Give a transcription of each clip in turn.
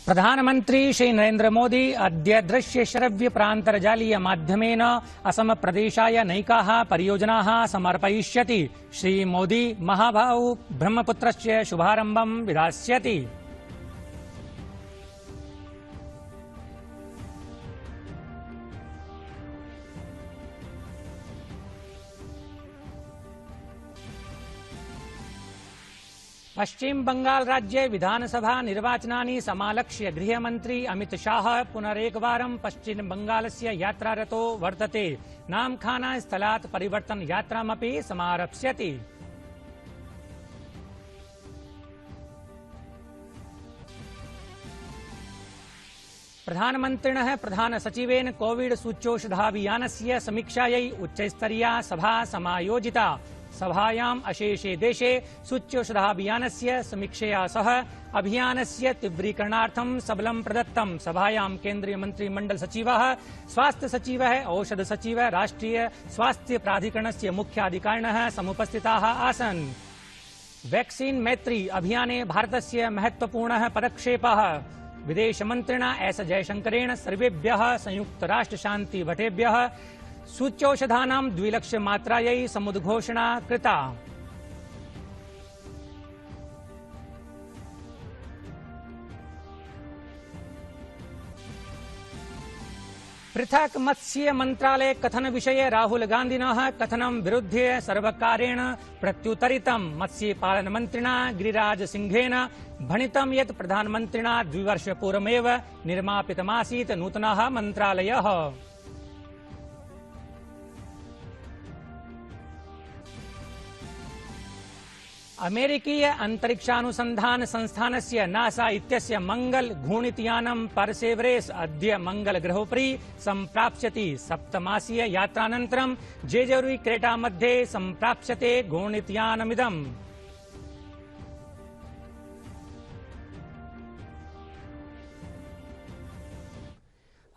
प्रधानमंत्री श्री नरेंद्र मोदी अद्य दृश्य श्रव्य प्रान्तर्जालीय माध्यमेन असम प्रदेशाय नैकाः परियोजनाः समर्पयिष्यति। श्री मोदी महाबाहु ब्रह्मपुत्रस्य शुभारम्भं विधास्यति। पश्चिम बंगाल राज्ये विधानसभा निर्वाचनानि समालक्ष्य गृहमन्त्री अमित शाह पुनरेकवारं पश्चिम बंगालस्य यात्रारतो वर्तते। नामखाना स्थलात् परिवर्तन यात्रामपि समारप्स्यति। प्रधानमन्त्रिणः प्रधान सचिवेन कोविड सूच्यौषधाभियानस्य समीक्षायै उच्चस्तरीया सभा समायोजिता। सभायाम् अशेषे देशे सूच्यौषधाभियानस्य समीक्षया सह अभियानस्य तीव्रीकरणार्थं सबलं प्रदत्तम्। सभायां केन्द्रीय मन्त्रिमण्डल सचिवः, स्वास्थ्य सचिवः, औषध सचिवः, राष्ट्रिय स्वास्थ्य प्राधिकरणस्य मुख्याधिकारिणः समुपस्थिताः आसन्। वैक्सीन मैत्री अभियाने भारतस्य महत्वपूर्णः पदक्षेपः। विदेशमन्त्रिणा एस जयशंकरेण सर्वेभ्यः संयुक्तराष्ट्र शान्ति भटेभ्यः सूच्यौषधानां 2 लाख मात्रायै समुद्घोषणा कृता। पृथक मत्स्य मंत्रालय कथन विषये राहुल गान्धिनः कथनं विरुध्य सर्वकारेण प्रत्युत्तरितम्। मत्स्य पालन मन्त्रिणा गिरिराज सिंहेन भणितं यत् प्रधानमन्त्रिणा 2 वर्षपूर्वमेव निर्मापितमासीत् नूतनः मन्त्रालयः। अमेरिकीय अंतरिक्षानुसंधान संस्थानस्य नासा इत्यस्य मंगल घूर्णितयानं परसेवरेस अद्य मंगल ग्रहोपरि सम्प्राप्स्यति। 7 मासीय यात्रानन्तरं जेजोरी क्रेटा मध्ये सम्प्राप्स्यते घूर्णितयानमिदम्।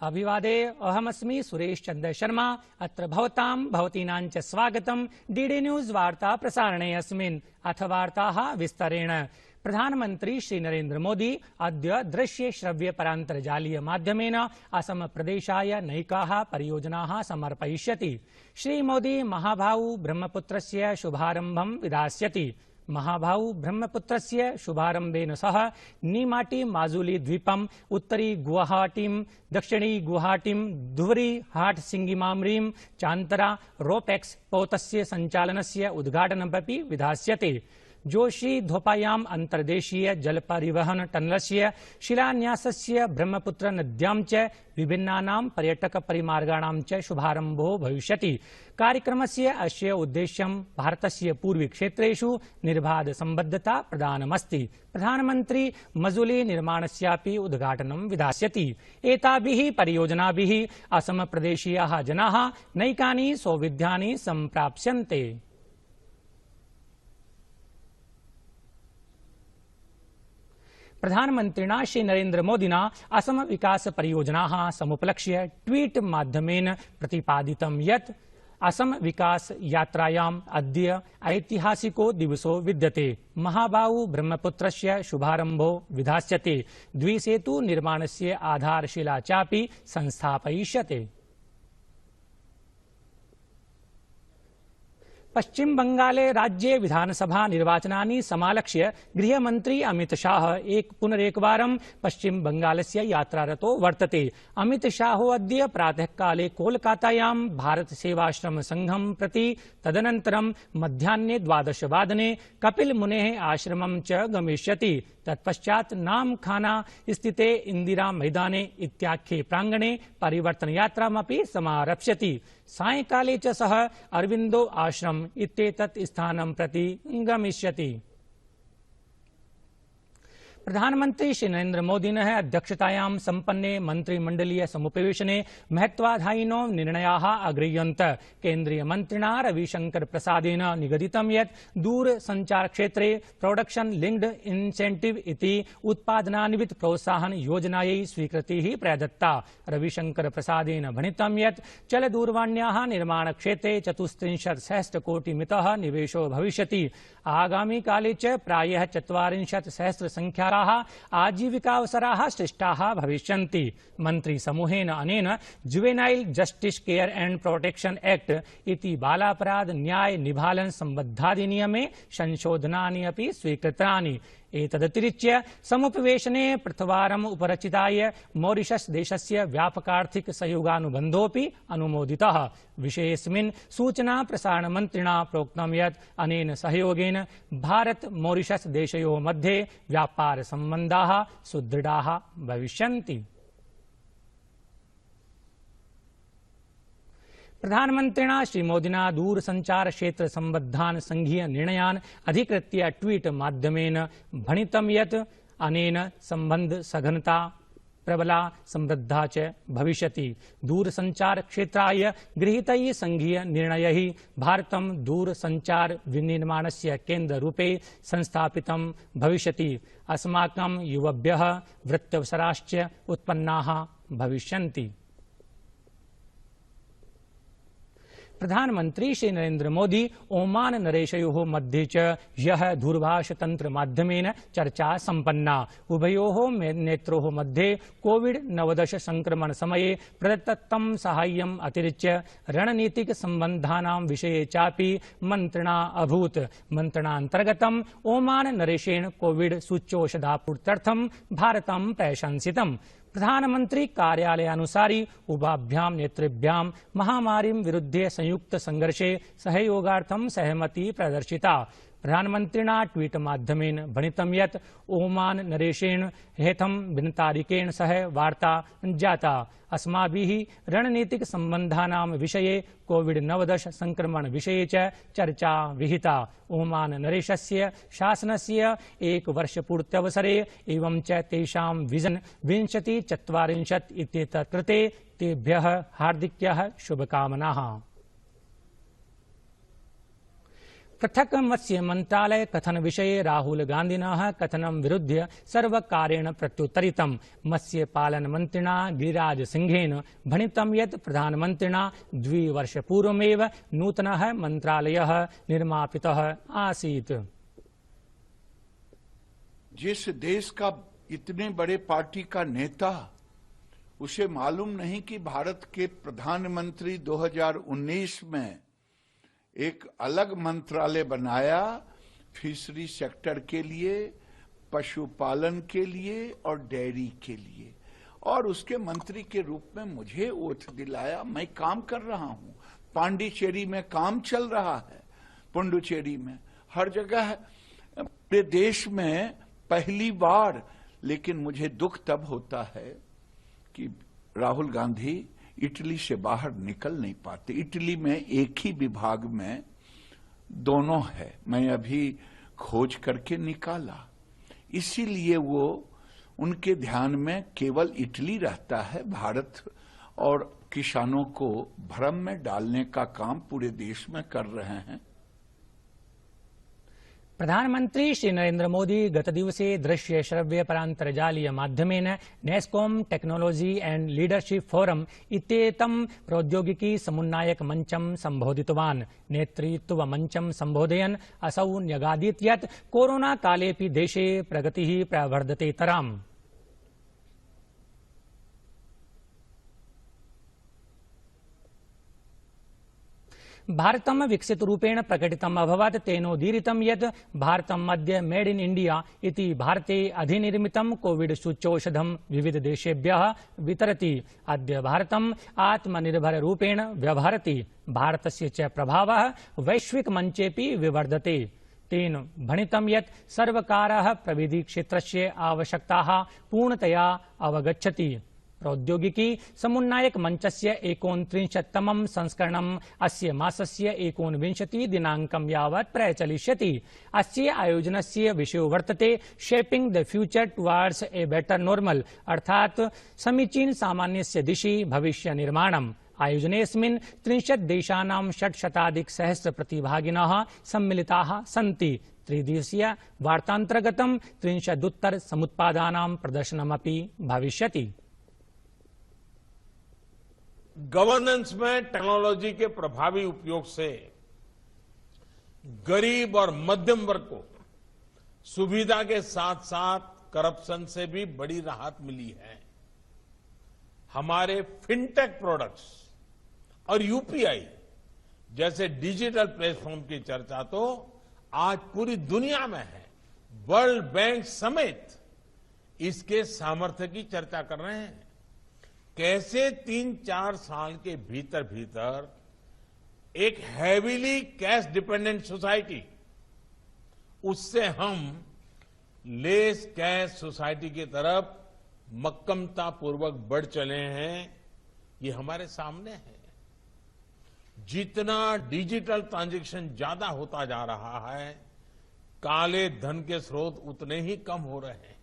अभिवादे अहमस्मि सुरेश चंद्र शर्मा। अत्र भवतीनां च स्वागतं डीडी न्यूज वार्ता प्रसारणे अस्मिन्। अथ वार्ताः विस्तरेण। प्रधानमंत्री श्री नरेंद्र मोदी अद्य दृश्य श्रव्य परान्तर्जालीय माध्यमेन असम प्रदेशाय नैकाः परियोजनाः समर्पयिष्यति। श्री मोदी महाबाहु ब्रह्मपुत्रस्य शुभारम्भं विधास्यति। महाबाहु ब्रह्मपुत्रस्य शुभारम्भेन सह नीमाटी माजुली द्वीपम्, उत्तरी गुवाहाटीं, दक्षिणी गुवाहाटीं, धुबरी हाट सिंगिमामरीं, चान्तरा रोपेक्स पोतस्य सञ्चालनस्य उद्घाटनमपि विधास्यते। जोशी धोपायाम् अन्तर्देशीय जल परिवहन टनलस्य शिलान्यासस्य ब्रह्मपुत्र नद्यां च विभिन्नानां पर्यटक परिमार्गाणां च शुभारम्भो भविष्यति। कार्यक्रमस्य अस्य उद्देश्यं भारतस्य पूर्वी क्षेत्रेषु निर्बाध सम्बद्धता प्रदानमस्ति। प्रधानमन्त्री मजुली निर्माणस्यापि उद्घाटनं विधास्यति। एताभिः परियोजनाभिः असम प्रदेशीयाः जनाः नैकानि सौविध्यानि सम्प्राप्स्यन्ते। प्रधानमन्त्रिणा श्री नरेंद्र मोदिना असम विकास परियोजनाः समुपलक्ष्य ट्वीट माध्यमेन प्रतिपादितं यत् असम विकास यात्रायाम् अद्य ऐतिहासिको दिवसो विद्यते। महाबाहु ब्रह्मपुत्रस्य शुभारम्भो विधास्यते। द्विसेतु निर्माणस्य आधारशिला चापि संस्थापयिष्यते। पश्चिम बंगाले राज्ये विधानसभा निर्वाचनानि समालक्ष्य गृहमन्त्री अमित शाह पुनरेकवारं पश्चिम बंगालस्य यात्रारतो वर्तते। अमित शाहो अद्य प्रातःकाले कोलकातायां भारत सेवाश्रम संघं प्रति, तदनन्तरं मध्याह्ने 12 वादने कपिल मुनेः आश्रमं च गमिष्यति। तत्पश्चात् नामखाना स्थिते इंदिरा मैदाने इत्याख्ये प्रांगणे परिवर्तन यात्रामपि समारप्स्यति। सायंकाले च सः अरविन्दो आश्रम इत्येतत् स्थानं प्रति गमिष्यति। प्रधानमंत्री श्री नरेंद्र मोदिनः अध्यक्षतायां सम्पन्ने मंत्रिमंडलीय समुपवेशने महत्वाधायिनो निर्णयाः अगृह्यन्त। केन्द्रीय मन्त्रिणा रविशंकर प्रसादेन निगदितं यत् दूरसञ्चार क्षेत्रे प्रोडक्शन लिंक्ड इंसेंटिव इति उत्पादनान्वित प्रोत्साहन योजनायै स्वीकृतिः प्रदत्ता। रविशंकर प्रसादेन भणितं यत् चलदूरवाण्याः निर्माण क्षेत्रे 34 सहस्रकोटिमितः निवेशो भविष्यति। आगामी काले च प्रायः 40 सहस्र संख्या संबद्धाः आजीविकावसराः सृष्टाः भविष्यन्ति। मन्त्रिसमूहेन अनेन juvenile justice care and protection act इति बालापराध न्याय निभालन संबद्धाधिनियमे संशोधनानि अपि स्वीकृतानि। एतदतिरिच्य समुपवेशने प्रथमवारम् उपरचिताय मॉरिशस देशस्य व्यापकार्थिक सहयोगानुबन्धोऽपि अनुमोदितः। विषयेऽस्मिन् सूचना प्रसारण मन्त्रिणा प्रोक्तं यत् अनेन सहयोगेन भारत मॉरिशस देशयोः मध्ये व्यापार सम्बन्धाः सुदृढाः भविष्यन्ति। प्रधानमन्त्रिणा श्रीमोदिना दूरसञ्चार क्षेत्र सम्बद्धान् संघीय निर्णयान् अधिकृत्य ट्वीट माध्यमेन भणितं यत् अनेन सम्बन्ध सघनता प्रबला समृद्धा च भविष्यति। दूरसञ्चार क्षेत्राय गृहीतैः संघीय निर्णयैः भारतं दूरसञ्चार विनिर्माणस्य केन्द्ररूपे संस्थापितं भविष्यति। अस्माकं युवभ्यः वृत्त्यवसराश्च उत्पन्नाः भविष्यन्ति। प्रधानमंत्री श्री नरेन्द्र मोदी ओमान नरेशयोः मध्ये च ह्यः दूरभाषतन्त्र माध्यमेन चर्चा सम्पन्ना। उभयोः नेत्रोः मध्ये कोविड-19 संक्रमण समये प्रदत्तं साहाय्यम् अतिरिच्य रणनीतिक सम्बन्धानां विषये चापि मन्त्रणा अभूत्। मन्त्रणान्तर्गतम् ओमान नरेशेन कोविड सूच्यौषधापूर्त्यर्थं भारतं प्रशंसितम्। प्रधानमंत्री कार्यालयानुसारि उभाभ्यां नेतृभ्यां महामारीं विरुध्ये संयुक्त संघर्षे सहयोगार्थं सहमति प्रदर्शिता। प्रधानमन्त्रिणा ट्वीट माध्यमेन भणितं यत् ओमान नरेशेन हेथम बिन सह वार्ता जाता। अस्माभिः रणनीतिक सम्बन्धानां विषये कोविड-19 संक्रमण विषये च चर्चा विहिता। ओमान नरेशस्य शासनस्य एकवर्षपूर्त्यवसरे एवं च तेषां विजन 2040 इत्येतत् कृते तेभ्यः हार्दिक्यः शुभकामनाः। पृथक मत्स्य मंत्रालय कथन विषये राहुल गांधिनः कथनं विरुध्य सर्वकारेण प्रत्युत्तरितम्। मत्स्य पालन मंत्रिणा गिरिराज सिंहेन भणितं यत् प्रधानमन्त्रिणा 2 वर्षपूर्वमेव नूतनः मंत्रालयः निर्मापितः आसीत्। जिस देश का इतने बड़े पार्टी का नेता, उसे मालूम नहीं कि भारत के प्रधानमंत्री 2019 में एक अलग मंत्रालय बनाया फिशरी सेक्टर के लिए, पशुपालन के लिए और डेयरी के लिए, और उसके मंत्री के रूप में मुझे ओथ दिलाया। मैं काम कर रहा हूं, पांडिचेरी में काम चल रहा है, पुडुचेरी में, हर जगह पूरे देश में पहली बार। लेकिन मुझे दुख तब होता है कि राहुल गांधी इटली से बाहर निकल नहीं पाते। इटली में एक ही विभाग में दोनों है, मैं अभी खोज करके निकाला। इसीलिए वो उनके ध्यान में केवल इटली रहता है। भारत और किसानों को भ्रम में डालने का काम पूरे देश में कर रहे हैं। प्रधानमंत्री श्री नरेन्द्र मोदी गतदिवसे दृश्य श्रव्य परान्तर्जालीय माध्यमेन NASSCOM technology and leadership forum इत्येतं प्रौद्योगिकी समुन्नायक मंचं सम्बोधितवान्। नेतृत्व मंचं सम्बोधयन् असौ न्यगादीत् यत् कोरोना कालेऽपि देशे प्रगतिः प्रवर्धतेतराम्। भारतं विकसितरूपेण प्रकटितम् अभवत्। तेनोदीरितं यत् भारतम् अद्य मेड इन इंडिया इति भारते अधिनिर्मितं कोविड सूच्यौषधं विविध देशेभ्यः वितरति। अद्य भारतम् आत्मनिर्भररूपेण व्यवहरति। भारतस्य च प्रभावः वैश्विक मञ्चेऽपि विवर्धते। तेन भणितं यत् सर्वकारः प्रविधि क्षेत्रस्य आवश्यकताः पूर्णतया अवगच्छति। प्रौद्योगिकी समुन्नायक मंचस्य 39तमं संस्करणम् अस्य मासस्य 29 दिनाङ्कं यावत् प्रचलिष्यति। अस्य आयोजनस्य विषयो वर्तते shaping the future towards a better normal, अर्थात् समीचीन सामान्यस्य दिशि भविष्य निर्माणम्। आयोजनेऽस्मिन् 30 देशानां 600 प्रतिभागिनः सम्मिलिताः सन्ति। त्रिदिवसीय वार्तान्तर्गतं 30 समुत्पादानां प्रदर्शनमपि भविष्यति। गवर्नेंस में टेक्नोलॉजी के प्रभावी उपयोग से गरीब और मध्यम वर्ग को सुविधा के साथ साथ करप्शन से भी बड़ी राहत मिली है। हमारे फिनटेक प्रोडक्ट्स और यूपीआई जैसे डिजिटल प्लेटफॉर्म की चर्चा तो आज पूरी दुनिया में है। वर्ल्ड बैंक समेत इसके सामर्थ्य की चर्चा कर रहे हैं। कैसे 3-4 साल के भीतर भीतर एक हैवीली कैश डिपेंडेंट सोसाइटी, उससे हम लेस कैश सोसाइटी की तरफ मक्कमता पूर्वक बढ़ चले हैं, ये हमारे सामने है। जितना डिजिटल ट्रांजैक्शन ज्यादा होता जा रहा है, काले धन के स्रोत उतने ही कम हो रहे हैं।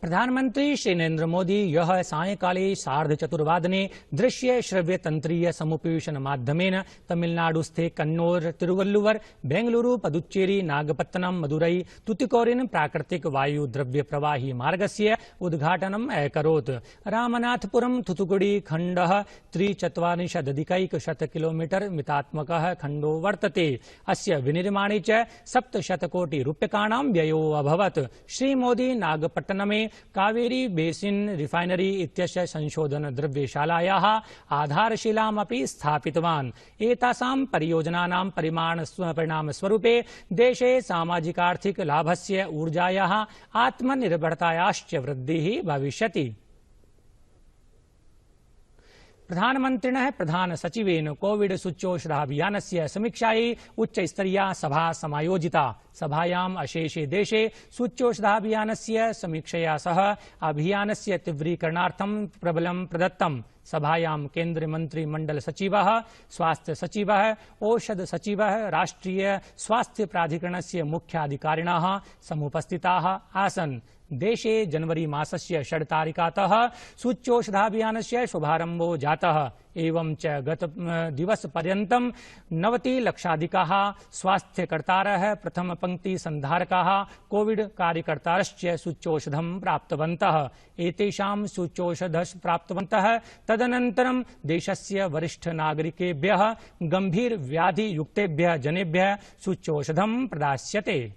प्रधानमंत्री श्री नरेंद्र मोदी यह सायंकाले 4:30 दृश्य श्रव्य तंत्रीय समुपवेशन माध्यमेन तमिलनाडुस्थे कन्नौर, तिरुवल्लुवर, बेंगलुरु, पदुच्चेरी, नागपत्तनम, मदुरै, तुतिकोरिन प्राकृतिक वायु द्रव्य प्रवाही मार्गस्य उद्घाटनम् अकरोत्। रामनाथपुरम थुथुकुडी खण्डः 43.1 किलोमीटर मितात्मकः खण्डो वर्तते। अस्य विनिर्माणे च 700 कोटि रूप्यकाणां व्ययो अभवत्। श्रीमोदी नागपट्टनमे कावेरी बेसिन रिफाइनरी इत्यस्य संशोधन द्रव्यशालायाः आधारशिलामपि स्थापितवान्। एतासां परियोजनानां परिणामस्वरूपे देशे सामाजिकार्थिक लाभस्य, ऊर्जायाः, आत्मनिर्भरतायाश्च वृद्धिः भविष्यति। प्रधानमन्त्रिणः प्रधान सचिवेन कोविड सूच्यौषधाभियानस्य समीक्षायै उच्चस्तरीया सभा समायोजिता। सभायाम् अशेषे देशे सूच्यौषधाभियानस्य समीक्षया सह अभियानस्य तीव्रीकरणार्थं प्रबलं प्रदत्तम्। सभायां केन्द्रीयमन्त्रिमण्डल सचिवः, स्वास्थ्य सचिवः, औषध सचिवः, राष्ट्रिय स्वास्थ्य प्राधिकरणस्य मुख्याधिकारिणः समुपस्थिताः आसन्। देशे जनवरी मासस्य 6 तारिकातः सूच्यौषधाभियानस्य शुभारम्भो जातः। एवं च गत दिवस पर्यन्तं 90 लक्षाधिकाः स्वास्थ्यकर्तारः, प्रथमपङ्क्ति सन्धारकाः, कोविड कार्यकर्तारश्च सूच्यौषधं प्राप्तवन्तः। एतेषां सूच्यौषधं प्राप्तवन्तः तदनन्तरं देशस्य वरिष्ठ नागरिकेभ्यः, गंभीर व्याधियुक्तेभ्यः जनेभ्यः सूच्यौषधं प्रदास्यते।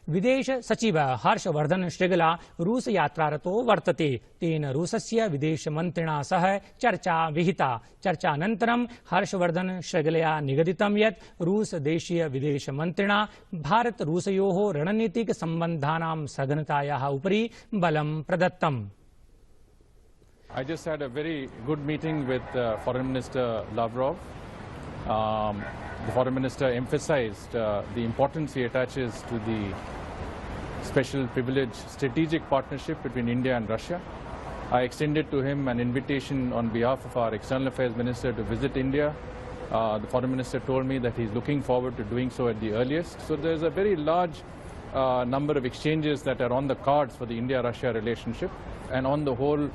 विदेश सचिव हर्षवर्धन श्रृंगला रूस यात्रारतो वर्तते। तेन रूसस्य विदेश मन्त्रिणा सह चर्चा विहिता। चर्चानन्तरं हर्षवर्धन श्रृंगलया निगदितं यत् रूस देशीय विदेश मन्त्रिणा भारत रूसयोः रणनीतिक सम्बन्धानां सघनतायाः उपरि बलं प्रदत्तम्। I just had a very good meeting with Foreign Minister Lavrov. The Foreign Minister emphasized the importance he attaches to the special privileged strategic partnership between India and Russia. I extended to him an invitation on behalf of our External Affairs Minister to visit India. The Foreign Minister told me that he's looking forward to doing so at the earliest. So there's a very large number of exchanges that are on the cards for the India-Russia relationship. And on the whole,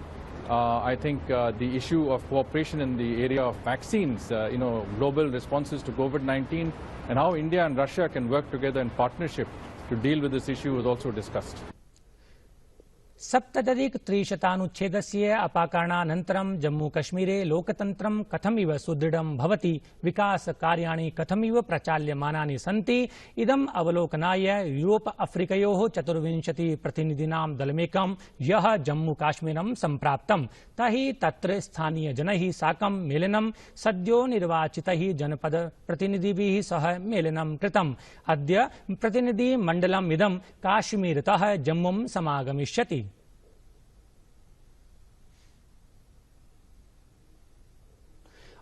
I think the issue of cooperation in the area of vaccines, global responses to COVID-19, and how India and Russia can work together in partnership to deal with this issue was also discussed. 70+300 अपाकरणानन्तरं जम्मूकश्मीरे लोकतन्त्रं कथमिव सुदृढं भवति, विकासकार्याणि कथमिव प्रचाल्यमानानि सन्ति, इदम् अवलोकनाय Europe अफ्रीकयोः 24 प्रतिनिधीनां दलमेकं ह्यः जम्मूकाश्मीरं सम्प्राप्तम्। तैः तत्र स्थानीयजनैः साकं मेलनं, सद्यो निर्वाचितैः जनपद प्रतिनिधिभिः सह मेलनं कृतम्। अद्य प्रतिनिधिमण्डलम् इदं काश्मीरतः जम्मूं समागमिष्यति।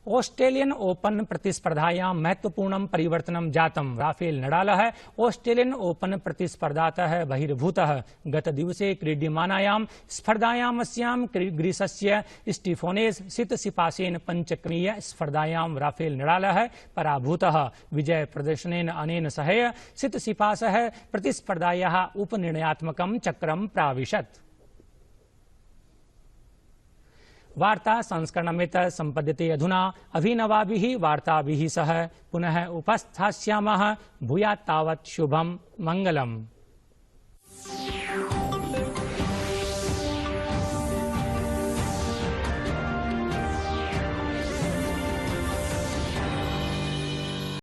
ऑस्ट्रेलियन ओपन प्रतिस्पर्धायां महत्वपूर्णं परिवर्तनं जातम्। राफेल नडालः ऑस्ट्रेलियन ओपन प्रतिस्पर्धातः बहिर्भूतः। गतदिवसे क्रीड्यमानायां स्पर्धायामस्यां ग्रीसस्य स्टीफोनेस सितसिपासेन पञ्चकमीय स्पर्धायां राफेल नडालः पराभूतः। विजय प्रदर्शनेन अनेन सह सितसिपासः प्रतिस्पर्धायाः उपनिर्णयात्मकं चक्रं प्राविशत्। वार्ता संस्करणमेत सम्पद्यते अधुना अभिनवाभिः वार्ताभिः सह पुनः उपस्थास्यामः। भूयात् तावत् शुभं मङ्गलम्।